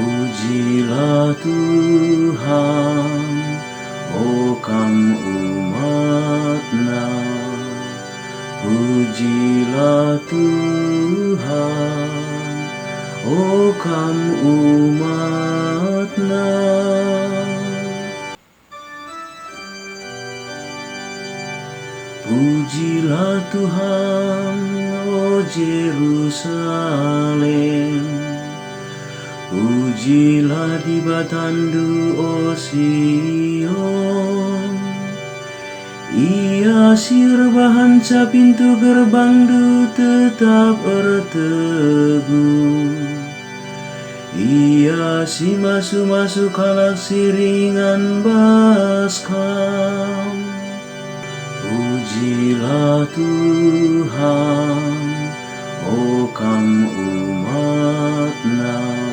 Pujilah Tuhan, oh kamu umat-Nya. Pujilah Tuhan, oh kamu umat-Nya. Pujilah Tuhan, oh Yerusalem. Pujilah di batandu, oh Sion. Ia sirbahanca pintu gerbangdu tetap erteguh. Ia si masuk halak siringan baskam. Pujilah Tuhan, oh kamu umat-Nya.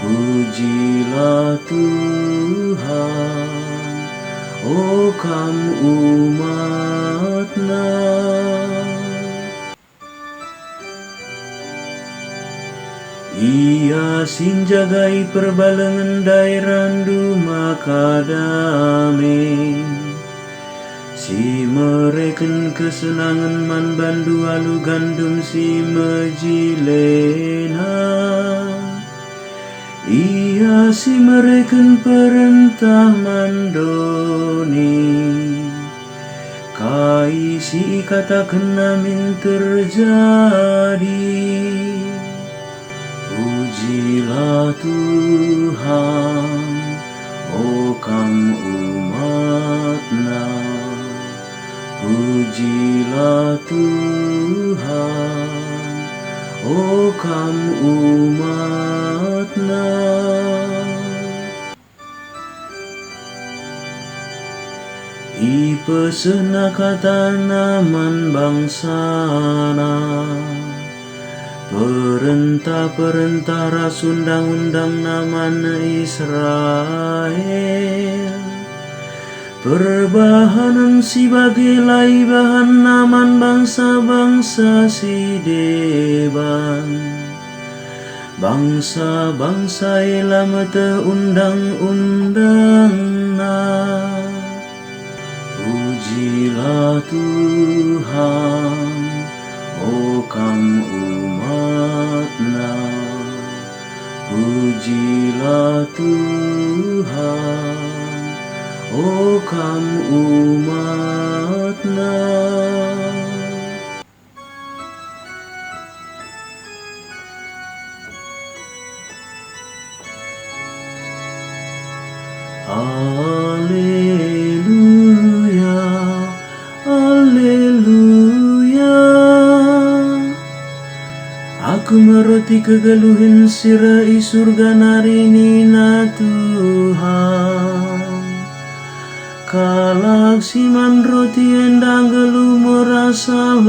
Pujilah Tuhan, oh kamu umat-Nya. Ia sinjagai perbalengan dairandu maka damai. Si mereken kesenangan man bandu alu gandum si mejilena. Ia si mereken perintah mandoni. Kai si katakan namin terjadi. Pujilah Tuhan, oh kamu umat-Nya. Pujilah Tuhan, oh kamu umat-Nya. Ipesena kata naman bangsana. Perintah-perintah ras undang-undang naman Israel. Perbahanan si bagelai bahan naman bangsa-bangsa si deban. Bangsa-bangsa elamete undang-undangna. Pujilah Tuhan, oh kamu umat-Nya. Pujilah Tuhan, oh kamu umat-Nya. Haleluya, haleluya. Aku meroti kegeluhin sirai surga narini na Tuhan. Kalak siman roti endang gelu merasa